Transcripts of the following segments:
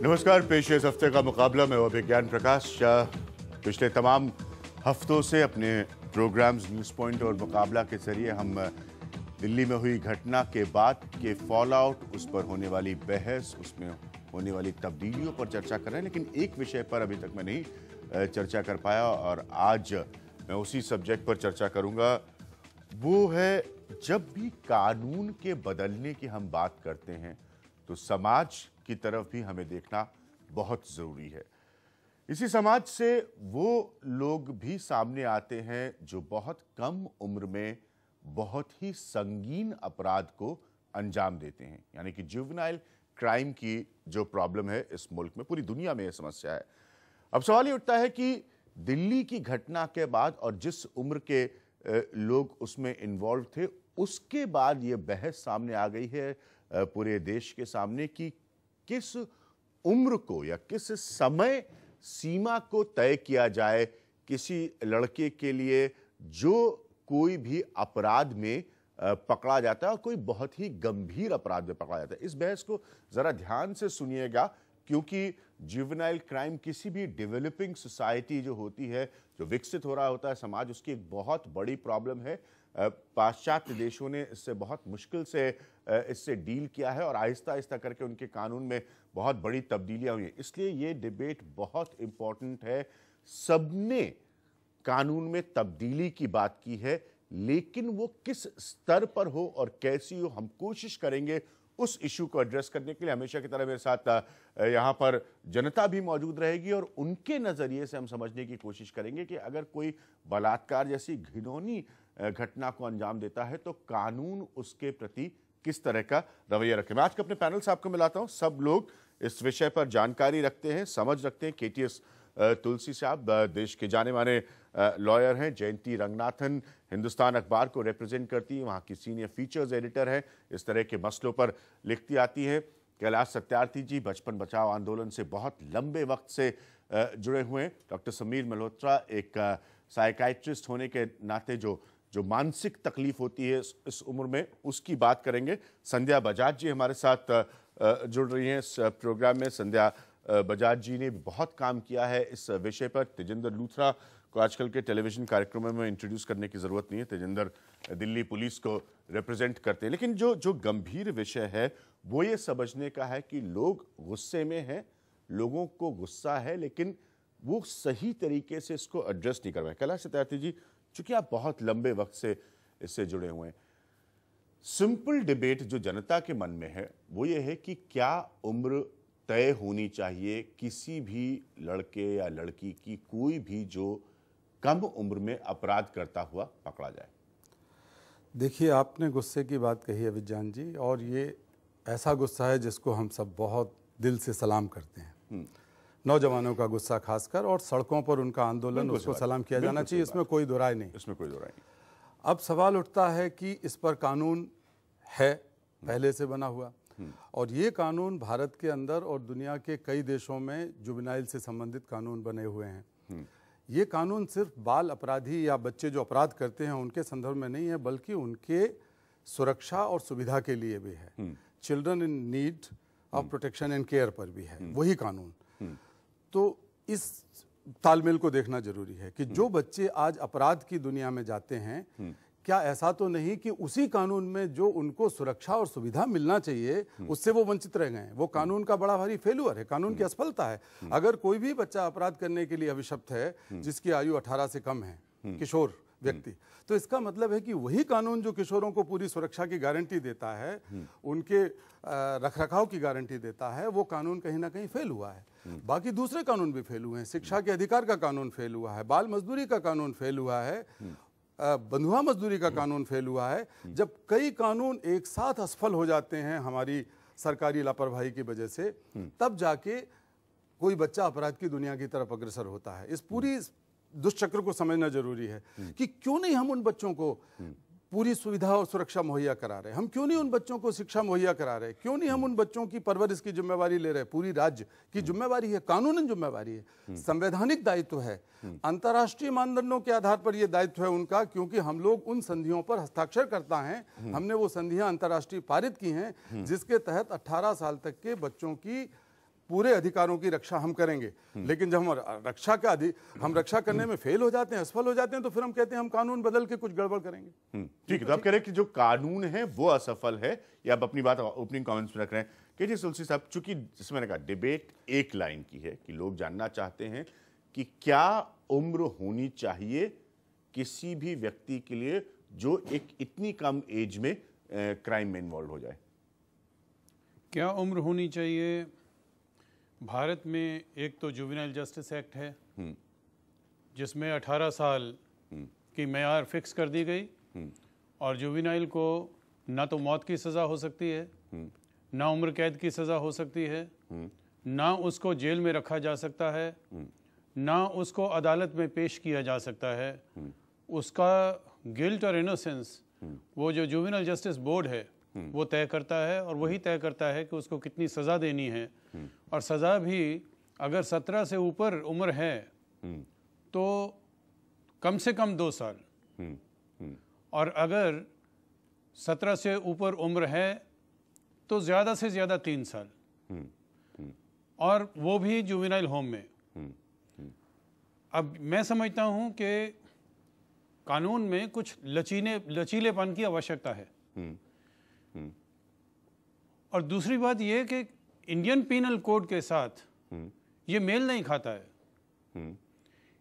नमस्कार, पेश है इस हफ्ते का मुकाबला में विज्ञान प्रकाश। पिछले तमाम हफ्तों से अपने प्रोग्राम्स न्यूज़ पॉइंट और मुकाबला के जरिए हम दिल्ली में हुई घटना के बाद के फॉल आउट, उस पर होने वाली बहस, उसमें होने वाली तब्दीलियों पर चर्चा कर रहे हैं। लेकिन एक विषय पर अभी तक मैं नहीं चर्चा कर पाया और आज मैं उसी सब्जेक्ट पर चर्चा करूंगा। वो है, जब भी कानून के बदलने की हम बात करते हैं तो समाज की तरफ भी हमें देखना बहुत ज़रूरी है। इसी समाज से वो लोग भी सामने आते हैं जो बहुत कम उम्र में बहुत ही संगीन अपराध को अंजाम देते हैं, यानी कि जुवेनाइल क्राइम की जो प्रॉब्लम है इस मुल्क में, पूरी दुनिया में यह समस्या है। अब सवाल ये उठता है कि दिल्ली की घटना के बाद और जिस उम्र के लोग उसमें इन्वॉल्व थे, उसके बाद ये बहस सामने आ गई है पूरे देश के सामने कि किस उम्र को या किस समय सीमा को तय किया जाए किसी लड़के के लिए जो कोई भी अपराध में पकड़ा जाता है और कोई बहुत ही गंभीर अपराध में पकड़ा जाता है। इस बहस को जरा ध्यान से सुनिएगा, क्योंकि जुवेनाइल क्राइम किसी भी डेवलपिंग सोसाइटी जो होती है, जो विकसित हो रहा होता है समाज, उसकी एक बहुत बड़ी प्रॉब्लम है। पाश्चात्य देशों ने इससे बहुत मुश्किल से इससे डील किया है और आहिस्ता आहिस्ता करके उनके कानून में बहुत बड़ी तब्दीलियां हुई हैं। इसलिए ये डिबेट बहुत इंपॉर्टेंट है। सबने कानून में तब्दीली की बात की है, लेकिन वो किस स्तर पर हो और कैसी हो, हम कोशिश करेंगे उस इशू को एड्रेस करने के लिए। हमेशा की तरह मेरे साथ यहाँ पर जनता भी मौजूद रहेगी और उनके नज़रिए से हम समझने की कोशिश करेंगे कि अगर कोई बलात्कार जैसी घिनौनी घटना को अंजाम देता है तो कानून उसके प्रति किस तरह का रवैया रखे। मैं आज के अपने पैनल साहब को मिलाता हूँ। सब लोग इस विषय पर जानकारी रखते हैं, समझ रखते हैं। केटीएस तुलसी साहब देश के जाने माने लॉयर हैं। जयंती रंगनाथन हिंदुस्तान अखबार को रिप्रेजेंट करती हैं, वहाँ की सीनियर फीचर्स एडिटर हैं, इस तरह के मसलों पर लिखती आती हैं। कैलाश सत्यार्थी जी बचपन बचाओ आंदोलन से बहुत लंबे वक्त से जुड़े हुए हैं। डॉक्टर समीर मल्होत्रा एक साइकाइट्रिस्ट होने के नाते जो मानसिक तकलीफ होती है इस उम्र में, उसकी बात करेंगे। संध्या बजाज जी हमारे साथ जुड़ रही हैं इस प्रोग्राम में। संध्या बजाज जी ने बहुत काम किया है इस विषय पर। तेजिंदर लूथरा को आजकल के टेलीविजन कार्यक्रमों में इंट्रोड्यूस करने की ज़रूरत नहीं है। तेजिंदर दिल्ली पुलिस को रिप्रेजेंट करते हैं। लेकिन जो गंभीर विषय है वो ये समझने का है कि लोग गुस्से में हैं, लोगों को गुस्सा है, लेकिन वो सही तरीके से इसको एड्रेस नहीं कर रहे हैं। कैलाश सत्यार्थी जी, चूंकि आप बहुत लंबे वक्त से इससे जुड़े हुए हैं, सिंपल डिबेट जो जनता के मन में है वो ये है कि क्या उम्र तय होनी चाहिए किसी भी लड़के या लड़की की, कोई भी जो कम उम्र में अपराध करता हुआ पकड़ा जाए। देखिए, आपने गुस्से की बात कही है विज्ञान जी, और ये ऐसा गुस्सा है जिसको हम सब बहुत दिल से सलाम करते हैं। नौजवानों का गुस्सा खासकर, और सड़कों पर उनका आंदोलन, उसको सलाम किया जाना चाहिए, इसमें कोई दो राय नहीं। इसमें कोई दो राय नहीं। अब सवाल उठता है कि इस पर कानून है पहले से बना हुआ, और ये कानून भारत के अंदर और दुनिया के कई देशों में जुवेनाइल से संबंधित कानून बने हुए हैं। ये कानून सिर्फ बाल अपराधी या बच्चे जो अपराध करते हैं उनके संदर्भ में नहीं है, बल्कि उनके सुरक्षा और सुविधा के लिए भी है। Children in need of protection and care पर भी है वही कानून। तो इस तालमेल को देखना जरूरी है कि जो बच्चे आज अपराध की दुनिया में जाते हैं, क्या ऐसा तो नहीं कि उसी कानून में जो उनको सुरक्षा और सुविधा मिलना चाहिए उससे वो वंचित रह गए? वो कानून का बड़ा भारी फेल्यूर है, कानून की असफलता है। अगर कोई भी बच्चा अपराध करने के लिए अभिशप्त है जिसकी आयु 18 से कम है, किशोर व्यक्ति, तो इसका मतलब है कि वही कानून जो किशोरों को पूरी सुरक्षा की गारंटी देता है, उनके रखरखाव की गारंटी देता है, वो कानून कहीं ना कहीं फेल हुआ है। बाकी दूसरे कानून भी फेल हुए हैं। शिक्षा के अधिकार का कानून फेल हुआ है, बाल मजदूरी का कानून फेल हुआ है, बंधुआ मजदूरी का कानून फेल हुआ है। जब कई कानून एक साथ असफल हो जाते हैं हमारी सरकारी लापरवाही की वजह से, तब जाके कोई बच्चा अपराध की दुनिया की तरफ अग्रसर होता है। इस पूरी दुष्चक्र को समझना जरूरी है कि क्यों नहीं हम उन बच्चों को पूरी सुविधा और सुरक्षा मुहैया करा रहे, हम क्यों नहीं उन बच्चों को शिक्षा मुहैया करा रहे, क्यों नहीं हम उन बच्चों की परवरिश की जिम्मेवारी ले रहे। पूरी राज्य की जिम्मेवारी है, कानूनन जिम्मेवारी है, संवैधानिक दायित्व है, अंतर्राष्ट्रीय मानदंडों के आधार पर यह दायित्व है उनका, क्योंकि हम लोग उन संधियों पर हस्ताक्षर करता है। हमने वो संधियां अंतर्राष्ट्रीय पारित की हैं जिसके तहत 18 साल तक के बच्चों की पूरे अधिकारों की रक्षा हम करेंगे, लेकिन जब हम रक्षा करने में फेल हो जाते हैं, असफल हो जाते हैं, तो फिर हम कहते हैं हम कानून बदल के कुछ गड़बड़ करेंगे। ठीक है, तो आप कह रहे हैं कि जो कानून है वो असफल है, या आप अपनी बात ओपनिंग कमेंट्स में रख रहे हैं। कि जी तुलसी साहब, चूंकि जिसमें मैंने कहा डिबेट एक लाइन की है कि लोग जानना चाहते हैं कि क्या उम्र होनी चाहिए किसी भी व्यक्ति के लिए जो एक इतनी कम एज में क्राइम में इन्वॉल्व हो जाए। क्या उम्र होनी चाहिए? भारत में एक तो जुवेनाइल जस्टिस एक्ट है जिसमें 18 साल की मेयार फिक्स कर दी गई, और जुवेनाइल को ना तो मौत की सज़ा हो सकती है, ना उम्र कैद की सज़ा हो सकती है, ना उसको जेल में रखा जा सकता है, ना उसको अदालत में पेश किया जा सकता है। उसका गिल्ट और इनोसेंस वो जो जुवेनाइल जस्टिस बोर्ड है वो तय करता है, और वही तय करता है कि उसको कितनी सज़ा देनी है। और सज़ा भी अगर 17 से ऊपर उम्र है तो कम से कम 2 साल, और अगर 17 से ऊपर उम्र है तो ज़्यादा से ज़्यादा 3 साल, और वो भी जुवेनाइल होम में। अब मैं समझता हूँ कि कानून में कुछ लचीलेपन की आवश्यकता है। और दूसरी बात यह कि इंडियन पीनल कोड के साथ ये मेल नहीं खाता है।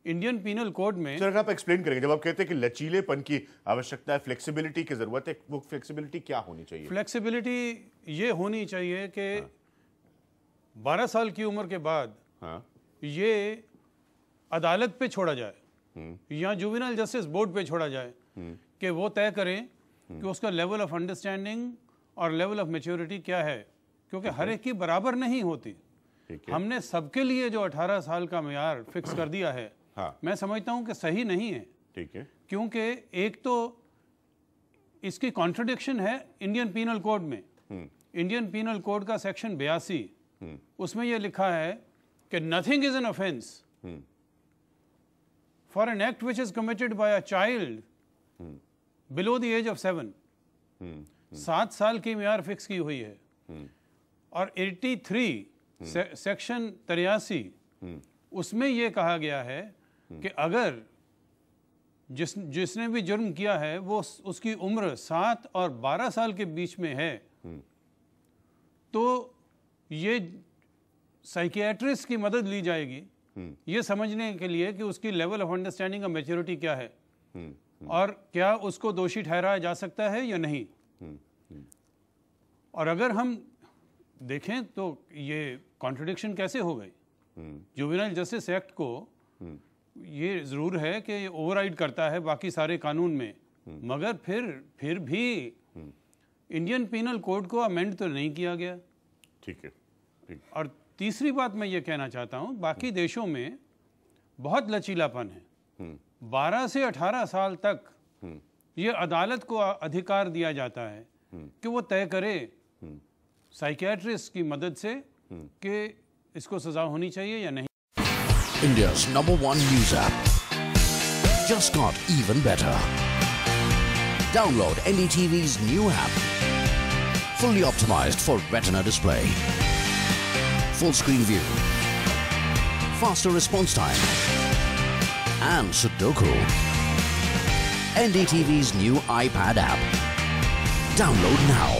इंडियन पीनल कोड में सर, आप एक्सप्लेन करेंगे, जब आप कहते हैं कि लचीलेपन की आवश्यकता है, फ्लेक्सिबिलिटी की जरूरत है, वो फ्लेक्सिबिलिटी क्या होनी चाहिए? फ्लेक्सिबिलिटी ये होनी चाहिए कि 12 साल की उम्र के बाद ये अदालत पे छोड़ा जाए या जुवेनाइल जस्टिस बोर्ड पे छोड़ा जाए कि वो तय करें कि उसका लेवल ऑफ अंडरस्टैंडिंग और लेवल ऑफ मैच्योरिटी क्या है, क्योंकि हर एक की बराबर नहीं होती। हमने सबके लिए जो 18 साल का मेयार फिक्स कर दिया है, मैं समझता हूं कि सही नहीं है। ठीक है, क्योंकि एक तो इसकी कॉन्ट्रडिक्शन है इंडियन पीनल कोड में। इंडियन पीनल कोड का सेक्शन 82, उसमें यह लिखा है कि nothing is an offence for an act which is committed by a child below the age of 7। 7 साल की मेयार फिक्स की हुई है। और 83 सेक्शन 83 उसमें यह कहा गया है कि अगर जिसने भी जुर्म किया है वो उसकी उम्र 7 और 12 साल के बीच में है, तो ये साइकियाट्रिस्ट की मदद ली जाएगी ये समझने के लिए कि उसकी लेवल ऑफ अंडरस्टैंडिंग और मैच्योरिटी क्या है, और क्या उसको दोषी ठहराया जा सकता है या नहीं। और अगर हम देखें तो ये कॉन्ट्रडिक्शन कैसे हो गई। जुवेनाइल जस्टिस एक्ट को ये ज़रूर है कि ये ओवरराइड करता है बाकी सारे कानून में, मगर फिर भी इंडियन पीनल कोड को अमेंड तो नहीं किया गया। ठीक है, ठीक। और तीसरी बात मैं ये कहना चाहता हूँ, बाकी देशों में बहुत लचीलापन है। 12 से 18 साल तक ये अदालत को अधिकार दिया जाता है कि वो तय करे साइकियाट्रिस्ट की मदद से कि इसको सजा होनी चाहिए या नहीं। India's #1 news app just got even better. Download NDTV's new app. Fully optimized for retina display. Full screen view. Faster response time. And Sudoku. NDTV's new iPad app. Download now.